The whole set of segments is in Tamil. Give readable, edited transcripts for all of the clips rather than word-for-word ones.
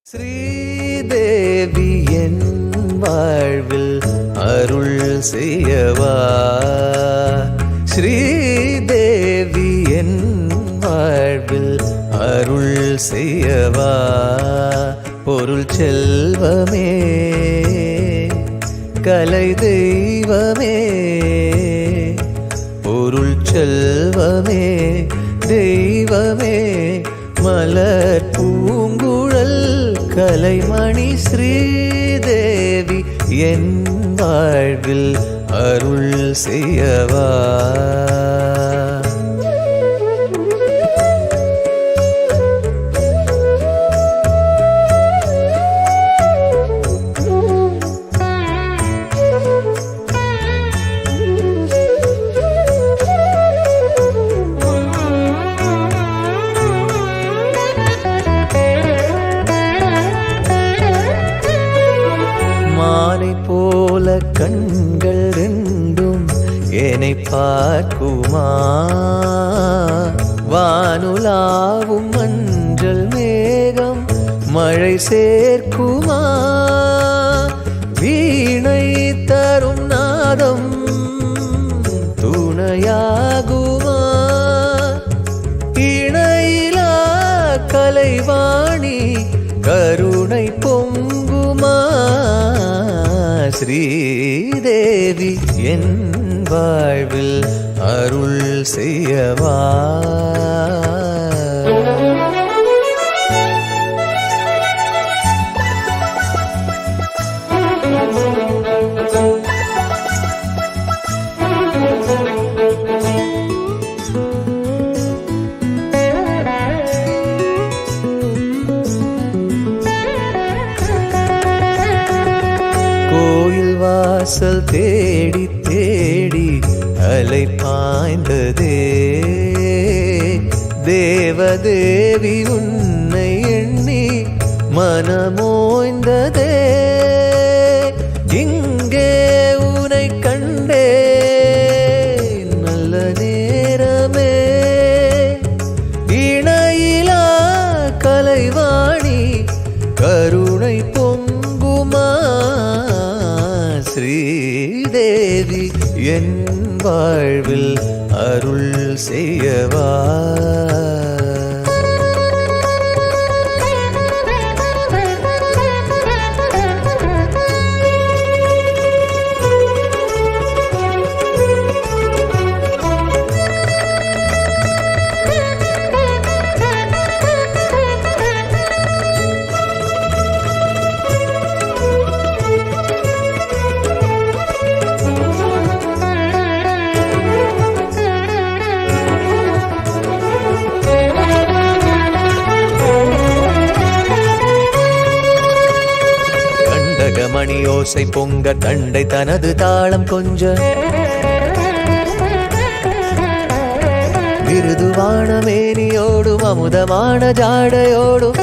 ஸ்ரீதேவி என் வாழ்வில் அருள் செய்யவா. ஸ்ரீதேவி என் வாழ்வில் அருள் செய்யவா. பொருள் செல்வமே கலை தெய்வமே, பொருள் செல்வமே தெய்வமே, மலர் பூங்குழல் கலைமணி ஸ்ரீதேவி என் வாழ்வில் அருள் செய்யவா. மாலை போல கண்கள் ரெண்டும் என்னை பார்க்குமா, வானுலாவும் மஞ்சள் மேகம் மழை சேர்க்குமா, வீணை தரும் நாதம் துணையாகுமா, இணையிலா கலைவாணி கருணை பொங்குமா. ஸ்ரீதேவி என் வாழ்வில் அருள் செய்யவா. கோயில் வாசல் தேடி தேடி அலை பாய்ந்ததே, தேவதேவி உன்னை எண்ணி மனமோய்ந்ததே. இங்கே உன்னை கண்டே நல்ல நேரமே, இணையிலா கலைவாணி கருணை பொங்குமா. ஸ்ரீதேவி என் வாழ்வில் அருள் செய்யவா. மணி ஓசை பொங்க தண்டை தனது தாளம் கொஞ்ச, மிருதுவான மேனியோடும் அமுதமான ஜாடையோடும்,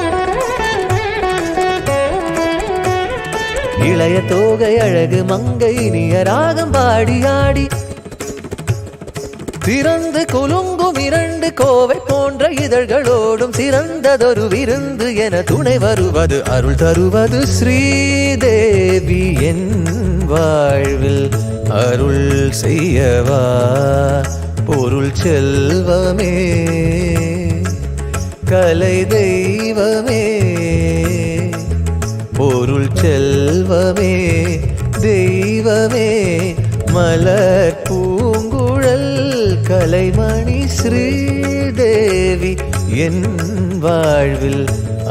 இளைய தோகை அழகு மங்கை இனிய ராகம் பாடியாடி, திறந்து குலுங்கும் இரண்டு கோவை போன்ற இதழ்களோடும் சிறந்ததொரு விருந்து என துணை வருவது அருள் தருவது. ஸ்ரீதேவி என் வாழ்வில் அருள் செய்யவா. பொருள் செல்வமே கலை தெய்வமே, பொருள் செல்வமே தெய்வமே, மலர் பூங்குழல் கலைமணி ஸ்ரீதேவி என் வாழ்வில்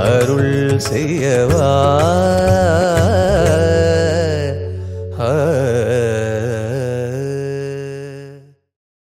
அருள் செய்யவா.